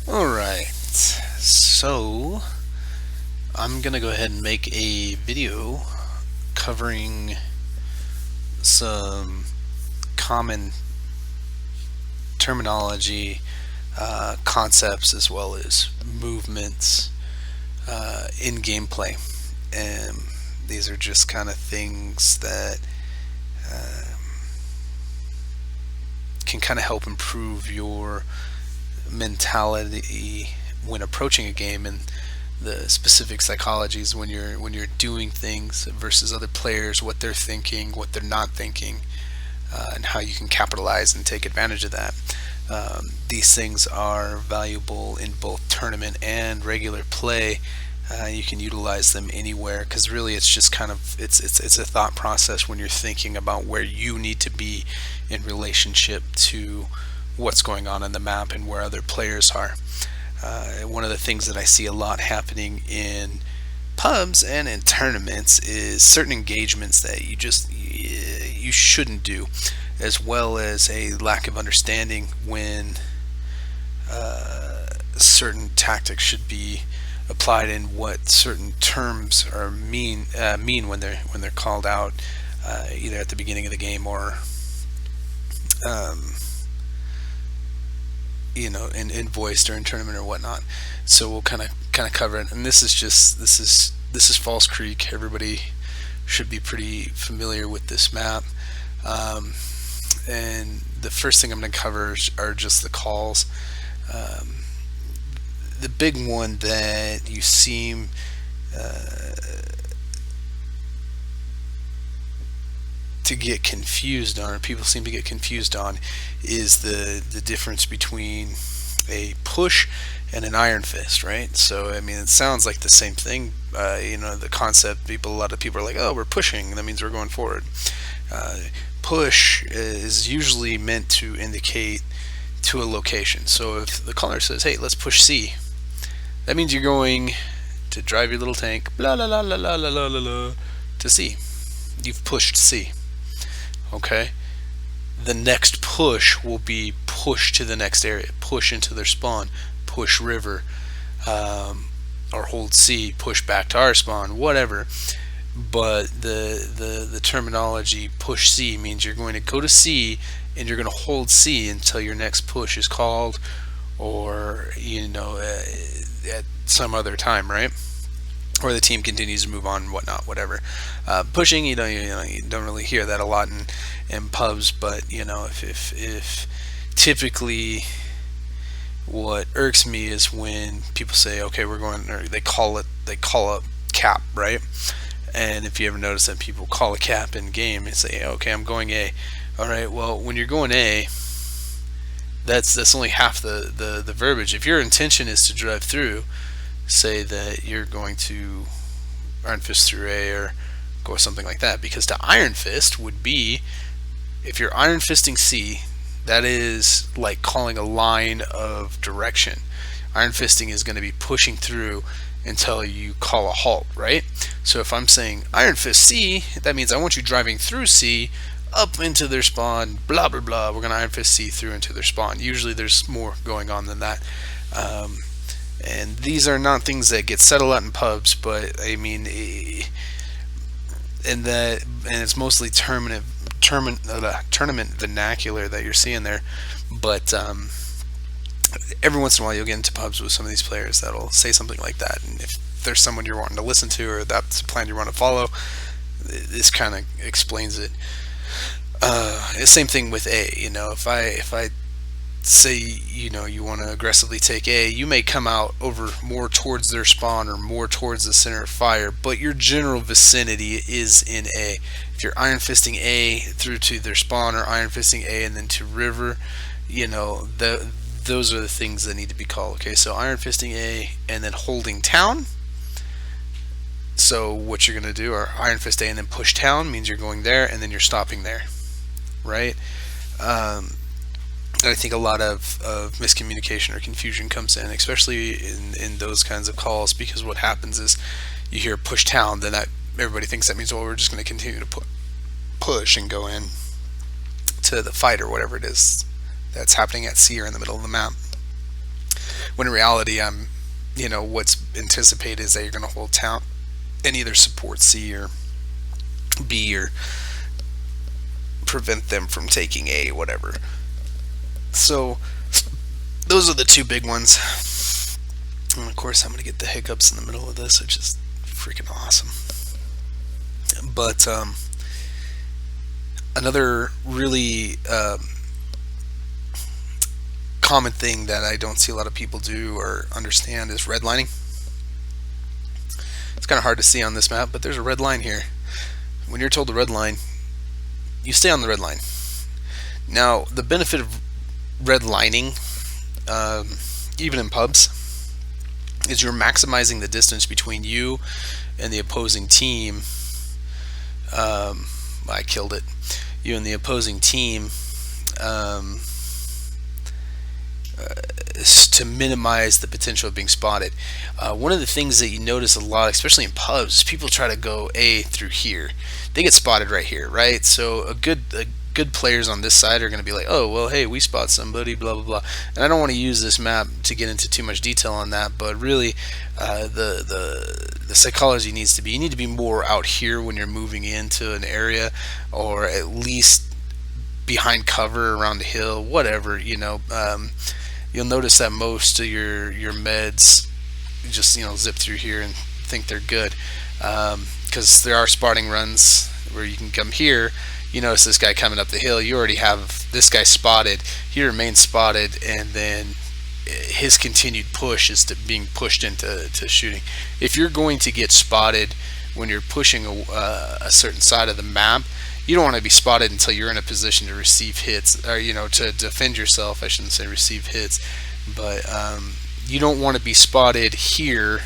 Alright, so I'm gonna go ahead and make a video covering some common terminology, concepts, as well as movements in gameplay. And these are just kind of things that can kind of help improve your mentality when approaching a game, and the specific psychologies when you're doing things versus other players, what they're thinking, what they're not thinking, and how you can capitalize and take advantage of that. These things are valuable in both tournament and regular play. You can utilize them anywhere because really it's just kind of it's a thought process when you're thinking about where you need to be in relationship to what's going on in the map and where other players are. One of the things that I see a lot happening in pubs and in tournaments is certain engagements that you shouldn't do, as well as a lack of understanding when certain tactics should be applied and what certain terms are mean when they're called out, either at the beginning of the game or um, in voice during tournament or whatnot. So we'll kind of cover it. And this is False Creek. Everybody should be pretty familiar with this map. Um, and the first thing I'm going to cover are just the calls. Um, the big one that you seem to get confused on, or people seem to get confused on, is the difference between a push and an iron fist, right? So I mean, it sounds like the same thing. The concept. A lot of people are like, "Oh, we're pushing. That means we're going forward." Uh, Push is usually meant to indicate to a location. So if the caller says, "Hey, let's push C," that means you're going to drive your little tank, blah la la la la la la la, to C. You've pushed C. Okay. The next push will be push to the next area, push into their spawn, push river, or hold C, push back to our spawn, whatever. But the terminology push C means you're going to go to C and you're going to hold C until your next push is called, or at some other time, right? Or the team continues to move on, whatnot, whatever. Pushing, you don't really hear that a lot in pubs, but if typically what irks me is when people say, okay, we're going, or they call a cap, right? And if you ever notice that people call a cap in game and say, okay, I'm going A. All right, well, when you're going A, that's only half the verbiage. If your intention is to drive through, say that you're going to Iron Fist through A or go something like that, because to Iron Fist would be, if you're Iron Fisting C, that is like calling a line of direction. Iron Fisting is going to be pushing through until you call a halt, right? So if I'm saying Iron Fist C, that means I want you driving through C up into their spawn, blah blah blah. We're going to Iron Fist C through into their spawn. Usually there's more going on than that. And these are not things that get said a lot in pubs, but I mean, and it's mostly tournament vernacular that you're seeing there. But every once in a while, you'll get into pubs with some of these players that'll say something like that, and if there's someone you're wanting to listen to, or that's a plan you want to follow, this kind of explains it. Same thing with A. If I say you want to aggressively take A, you may come out over more towards their spawn or more towards the center of fire, but your general vicinity is in A. If you're Iron Fisting A through to their spawn, or Iron Fisting A and then to river, those are the things that need to be called. Okay, so Iron Fisting A and then holding town. So what you're going to do, or Iron Fist A and then push town, means you're going there and then you're stopping there, right? I think a lot of miscommunication or confusion comes in, especially in those kinds of calls, because what happens is you hear push town, then everybody thinks that means, well, we're just going to continue to push and go in to the fight or whatever it is that's happening at C or in the middle of the map. when in reality, what's anticipated is that you're going to hold down and either support C or B or prevent them from taking A, whatever. So those are the two big ones. And of course, I'm going to get the hiccups in the middle of this, which is freaking awesome. But another really common thing that I don't see a lot of people do or understand is redlining. It's kind of hard to see on this map, but there's a red line here. When you're told to red line, you stay on the red line. Now, the benefit of redlining, even in pubs, is you're maximizing the distance between you and the opposing team. I killed it. You and the opposing team, to minimize the potential of being spotted. One of the things that you notice a lot, especially in pubs, people try to go A through here. They get spotted right here, right? So a good players on this side are going to be like, oh, well, hey, we spot somebody, blah, blah, blah. And I don't want to use this map to get into too much detail on that, but really the psychology needs to be, you need to be more out here when you're moving into an area, or at least behind cover around a hill, whatever, you'll notice that most of your meds just zip through here and think they're good, because there are spotting runs where you can come here. You notice this guy coming up the hill, you already have this guy spotted, he remains spotted, and then his continued push is to being pushed into shooting. If you're going to get spotted when you're pushing a certain side of the map, you don't want to be spotted until you're in a position to receive hits, or to defend yourself. I shouldn't say receive hits, but you don't want to be spotted here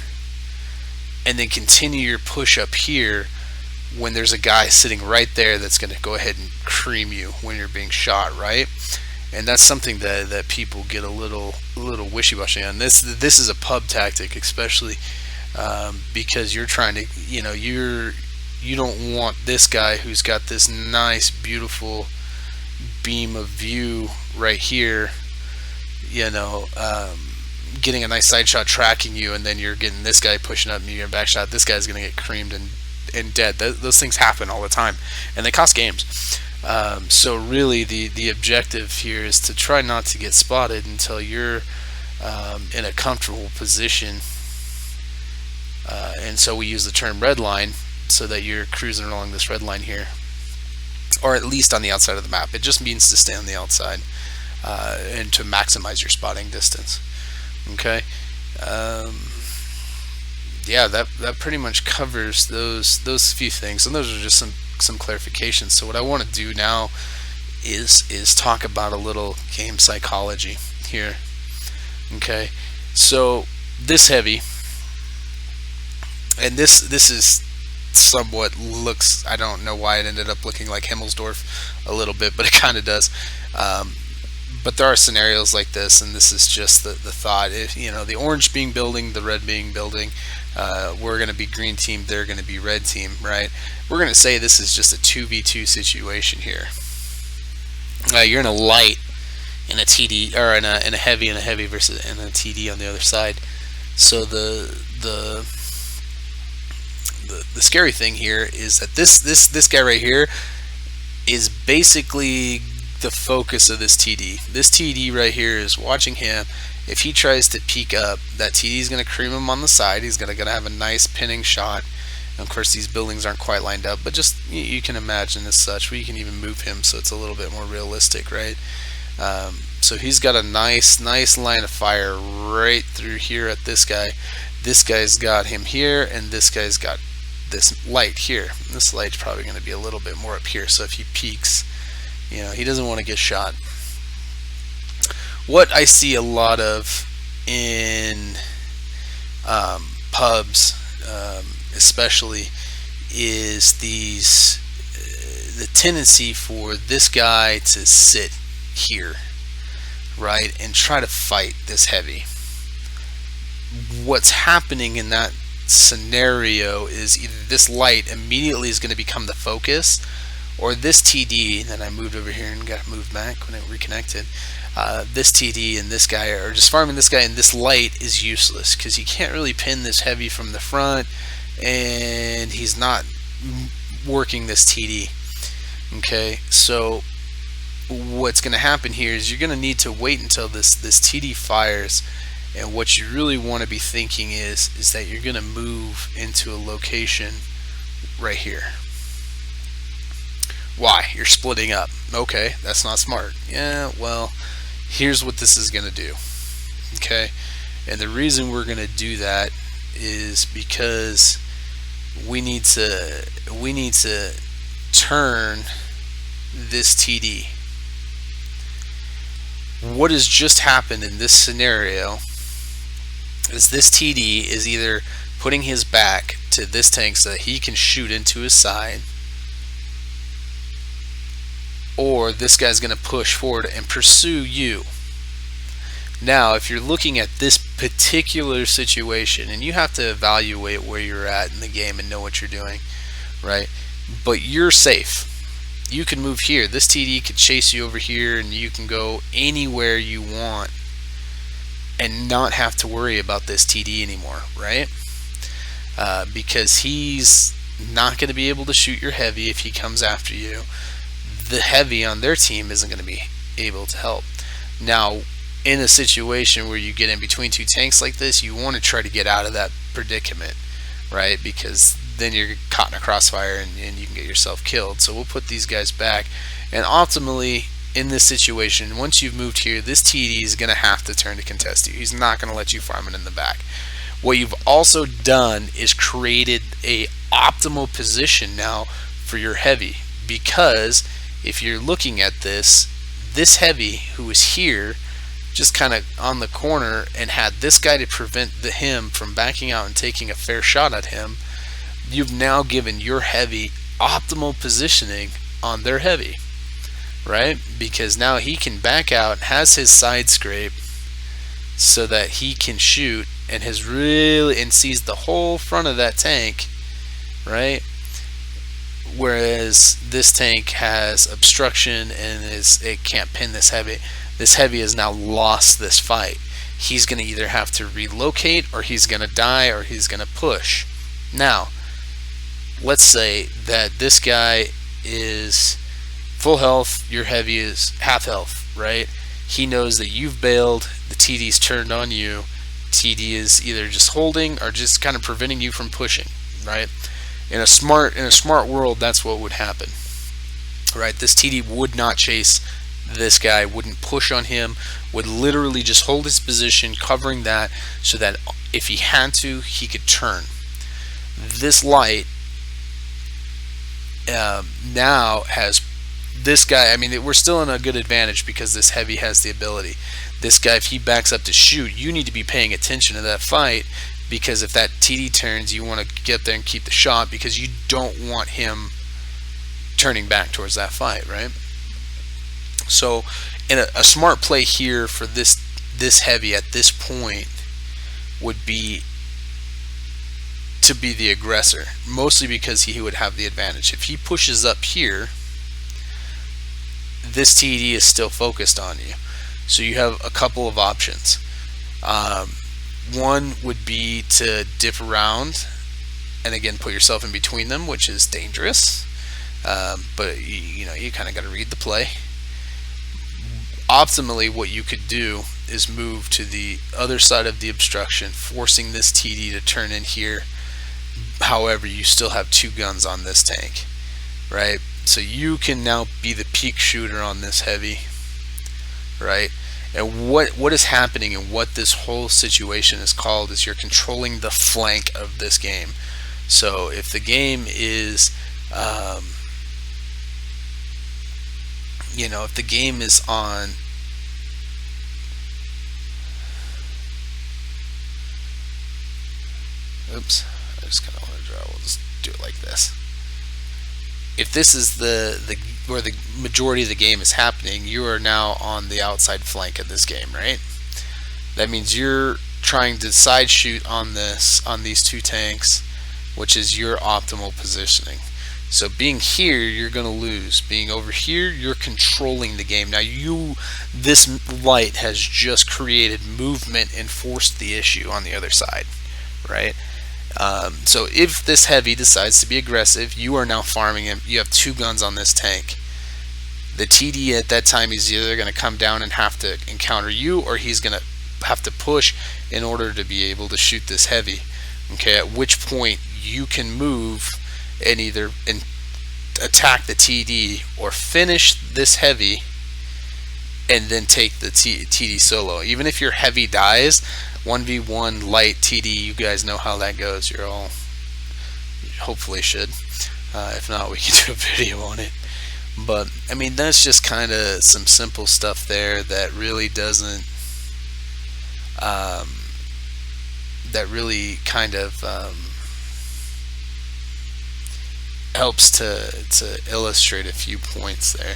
and then continue your push up here when there's a guy sitting right there that's going to go ahead and cream you when you're being shot, right? And that's something that people get a little wishy-washy on. This is a pub tactic, especially because you're trying to, you don't want this guy who's got this nice, beautiful beam of view right here, getting a nice side shot tracking you, and then you're getting this guy pushing up and you're back shot. This guy's going to get creamed and dead. Those things happen all the time, and they cost games. So really the objective here is to try not to get spotted until you're in a comfortable position, and so we use the term red line so that you're cruising along this red line here, or at least on the outside of the map. It just means to stay on the outside and to maximize your spotting distance. Okay. Yeah, that pretty much covers those few things, and those are just some clarifications. So what I want to do now is talk about a little game psychology here. Okay, so this heavy, and this is somewhat looks, I don't know why it ended up looking like Himmelsdorf a little bit, but it kind of does. But there are scenarios like this, and this is just the thought. If the orange being building, the red being building, we're going to be green team, they're going to be red team, right? We're going to say this is just a 2v2 situation here. You're in a light in a TD, or in a heavy versus in a TD on the other side. So the scary thing here is that this guy right here is basically the focus of this TD. This TD right here is watching him. If he tries to peek up, that TD is going to cream him on the side. He's going to have a nice pinning shot. And of course, these buildings aren't quite lined up, but just you can imagine as such. We can even move him so it's a little bit more realistic, right? So he's got a nice line of fire right through here at this guy. This guy's got him here, and this guy's got this light here. This light's probably going to be a little bit more up here. So if he peeks, he doesn't want to get shot. What I see a lot of in pubs, especially, is the tendency for this guy to sit here, right, and try to fight this heavy. What's happening in that scenario is either this light immediately is going to become the focus, or this TD that I moved over here and got moved back when it reconnected, this TD and this guy, or just farming this guy, and this light is useless because he can't really pin this heavy from the front, and he's not working this TD. Okay, so what's going to happen here is you're going to need to wait until this TD fires, and what you really want to be thinking is that you're going to move into a location right here. Why? You're splitting up. Okay, that's not smart. Yeah, well, here's what this is going to do. Okay, and the reason we're going to do that is because we need to turn this TD. What has just happened in this scenario is this TD is either putting his back to this tank so that he can shoot into his side, or this guy's going to push forward and pursue you. Now, if you're looking at this particular situation, and you have to evaluate where you're at in the game and know what you're doing, right? But you're safe. You can move here. This TD could chase you over here, and you can go anywhere you want and not have to worry about this TD anymore, right? Because he's not going to be able to shoot your heavy if he comes after you. The heavy on their team isn't going to be able to help. Now, in a situation where you get in between two tanks like this, you want to try to get out of that predicament, right? Because then you're caught in a crossfire and you can get yourself killed. So we'll put these guys back, and ultimately in this situation, once you've moved here, this TD is going to have to turn to contest you. He's not going to let you farm it in the back. What you've also done is created a optimal position now for your heavy, because if you're looking at this heavy who is here just kind of on the corner and had this guy to prevent him from backing out and taking a fair shot at him, you've now given your heavy optimal positioning on their heavy, right? Because now he can back out, has his side scrape so that he can shoot, and sees the whole front of that tank, right? Whereas this tank has obstruction and it can't pin this heavy. This heavy has now lost this fight. He's going to either have to relocate, or he's going to die, or he's going to push. Now, let's say that this guy is full health, your heavy is half health, right? He knows that you've bailed, the TD's turned on you. TD is either just holding or just kind of preventing you from pushing, right? In a smart world, that's what would happen, right? This TD would not chase this guy, wouldn't push on him, would literally just hold his position, covering that, so that if he had to, he could turn. This light now has this guy. I mean, we're still in a good advantage because this heavy has the ability. This guy, if he backs up to shoot, you need to be paying attention to that fight, because if that TD turns, you want to get there and keep the shot, because you don't want him turning back towards that fight, right? So, in a smart play here for this heavy at this point would be to be the aggressor, mostly because he would have the advantage. If he pushes up here, this TD is still focused on you. So you have a couple of options. One would be to dip around and again put yourself in between them, which is dangerous. But you kind of got to read the play. Optimally, what you could do is move to the other side of the obstruction, forcing this TD to turn in here. However, you still have two guns on this tank, right? So you can now be the peak shooter on this heavy, right? And what is happening, and what this whole situation is called, is you're controlling the flank of this game. So if the game is if the game is on oops, I just kind of want to draw. We'll just do it like this. If this is where the majority of the game is happening, you are now on the outside flank of this game, right? That means you're trying to side shoot on these two tanks, which is your optimal positioning. So being here, you're going to lose. Being over here, you're controlling the game. Now this light has just created movement and forced the issue on the other side, right? So if this heavy decides to be aggressive, you are now farming him. You have 2 guns on this tank. The TD at that time is either going to come down and have to encounter you, or he's going to have to push in order to be able to shoot this heavy. Okay, at which point you can move and either attack the TD or finish this heavy and then take the TD solo. Even if your heavy dies, 1v1 light TD, you guys know how that goes. You're all hopefully should. If not, we can do a video on it. But I mean, that's just kind of some simple stuff there that really doesn't that really kind of helps to illustrate a few points there,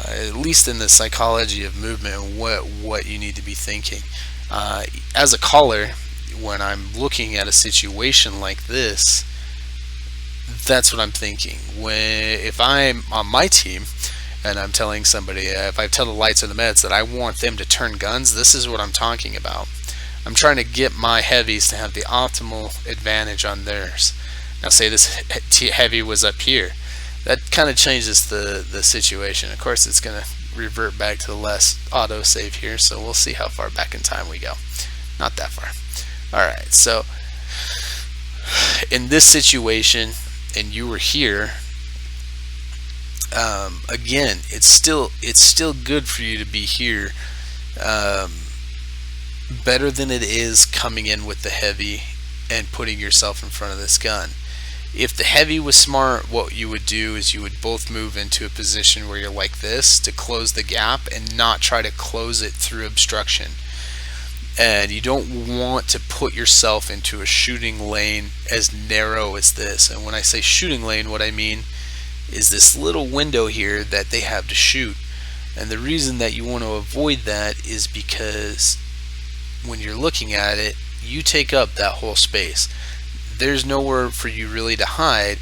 at least in the psychology of movement and what you need to be thinking. As a caller, when I'm looking at a situation like this, that's what I'm thinking. If I'm on my team and I'm telling somebody, if I tell the lights or the meds that I want them to turn guns, this is what I'm talking about. I'm trying to get my heavies to have the optimal advantage on theirs. Now say this heavy was up here. That kind of changes the situation. Of course, it's going to revert back to the less autosave here, so we'll see how far back in time we go. Not that far. Alright, so in this situation, and you were here, again, it's still good for you to be here, better than it is coming in with the heavy and putting yourself in front of this gun. If the heavy was smart, what you would do is you would both move into a position where you're like this to close the gap and not try to close it through obstruction. And you don't want to put yourself into a shooting lane as narrow as this. And when I say shooting lane, what I mean is this little window here that they have to shoot. And the reason that you want to avoid that is because when you're looking at it, you take up that whole space. There's nowhere for you really to hide.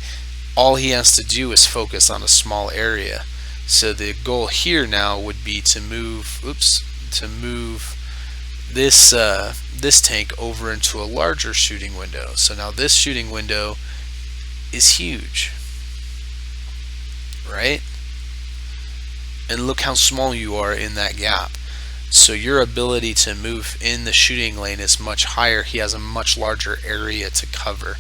All he has to do is focus on a small area. So the goal here now would be to move this tank over into a larger shooting window. So now this shooting window is huge, right? And look how small you are in that gap. So your ability to move in the shooting lane is much higher. He has a much larger area to cover.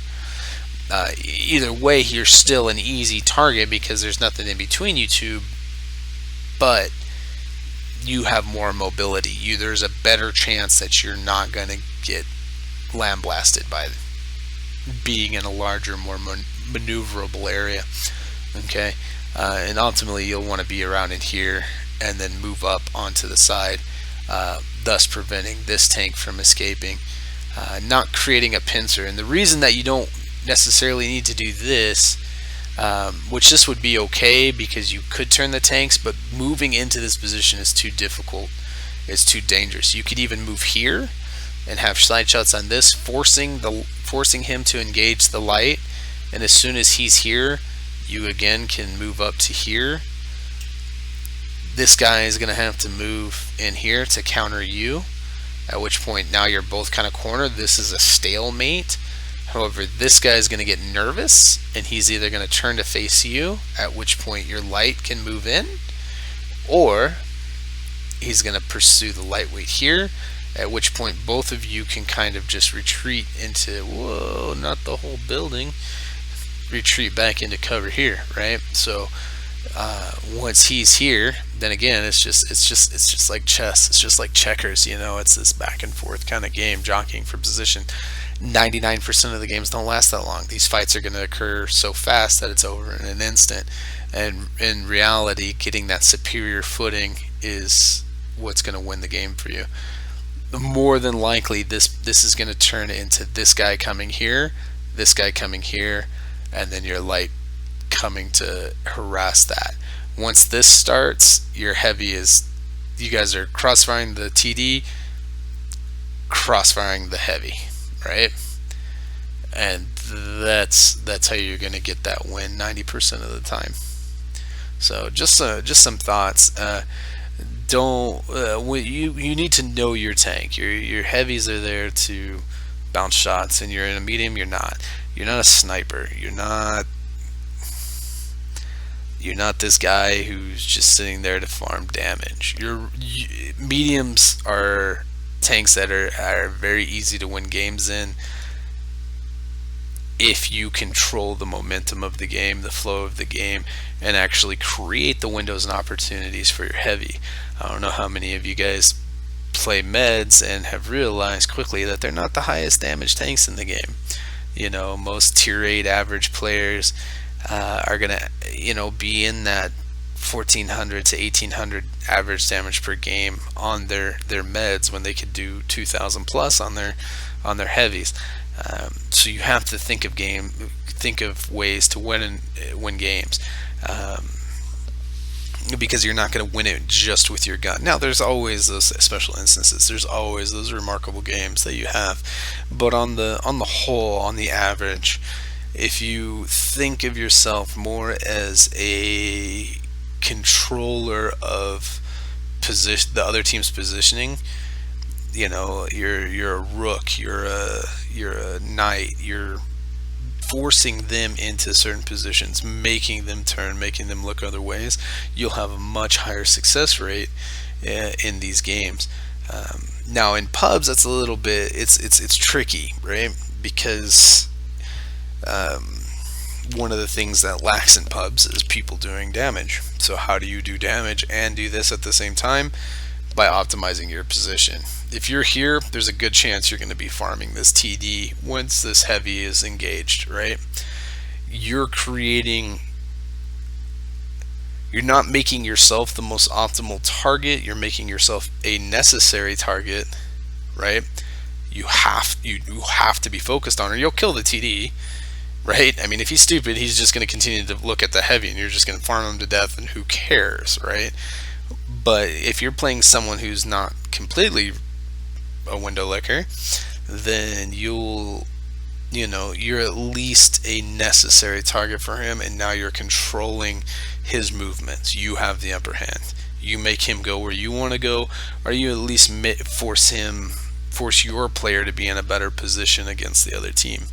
Either way, you're still an easy target because there's nothing in between you two, but you have more mobility. There's a better chance that you're not going to get lambasted by being in a larger, more maneuverable area. Okay, and ultimately you'll want to be around in here and then move up onto the side, thus preventing this tank from escaping, not creating a pincer. And the reason that you don't necessarily need to do this, which this would be okay because you could turn the tanks, but moving into this position is too difficult. It's too dangerous. You could even move here and have side shots on this, forcing him to engage the light, and as soon as he's here, you again can move up to here. This guy is going to have to move in here to counter you, at which point now you're both kind of cornered. This is a stalemate. However, this guy is going to get nervous and he's either going to turn to face you, at which point your light can move in, or he's going to pursue the lightweight here, at which point both of you can kind of just retreat into, whoa, not the whole building, retreat back into cover here, right? So once he's here, then again it's just like chess. It's just like checkers, you know. It's this back and forth kind of game, jockeying for position. 99% of the games don't last that long. These fights are going to occur so fast that it's over in an instant, and in reality getting that superior footing is what's going to win the game for you. More than likely this is going to turn into this guy coming here, this guy coming here, and then your light coming to harass that. Once this starts, your heavy is, you guys are crossfiring the TD, crossfiring the heavy, right? and that's how you're going to get that win 90% of the time. So just some thoughts. Don't you need to know your tank. Your heavies are there to bounce shots, and you're in a medium. You're not a sniper. You're not this guy who's just sitting there to farm damage. Mediums are tanks that are very easy to win games in if you control the momentum of the game, the flow of the game, and actually create the windows and opportunities for your heavy. I don't know how many of you guys play meds and have realized quickly that they're not the highest damage tanks in the game. Most tier 8 average players are gonna be in that 1400 to 1800 average damage per game on their meds when they could do 2000 plus on their heavies. So you have to think of ways to win games, because you're not going to win it just with your gun. Now, there's always those special instances. There's always those remarkable games that you have, but on the whole, on the average, if you think of yourself more as a controller of the other team's positioning, you're a rook, you're a knight, you're forcing them into certain positions, making them turn, making them look other ways, you'll have a much higher success rate in these games. Now in pubs, that's a little bit it's tricky, right? Because one of the things that lacks in pubs is people doing damage. So how do you do damage and do this at the same time? By optimizing your position. If you're here, there's a good chance you're going to be farming this TD once this heavy is engaged, right? You're not making yourself the most optimal target, you're making yourself a necessary target, right? You have to be focused on, or you'll kill the TD, right? I mean, if he's stupid, he's just going to continue to look at the heavy and you're just going to farm him to death, and who cares, right? But if you're playing someone who's not completely a window licker, then you're at least a necessary target for him, and now you're controlling his movements. You have the upper hand. You make him go where you want to go, or you at least force your player to be in a better position against the other team,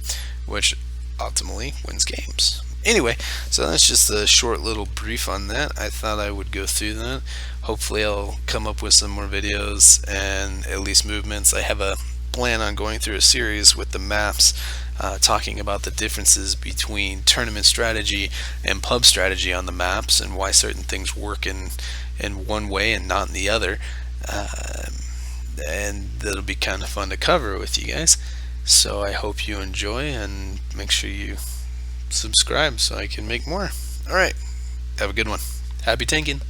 which ultimately wins games. Anyway, so that's just a short little brief on that. I thought I would go through that. Hopefully I'll come up with some more videos and at least movements. I have a plan on going through a series with the maps, talking about the differences between tournament strategy and pub strategy on the maps, and why certain things work in one way and not in the other. And that'll be kind of fun to cover with you guys. So I hope you enjoy, and make sure you subscribe so I can make more. Alright, have a good one. Happy tanking.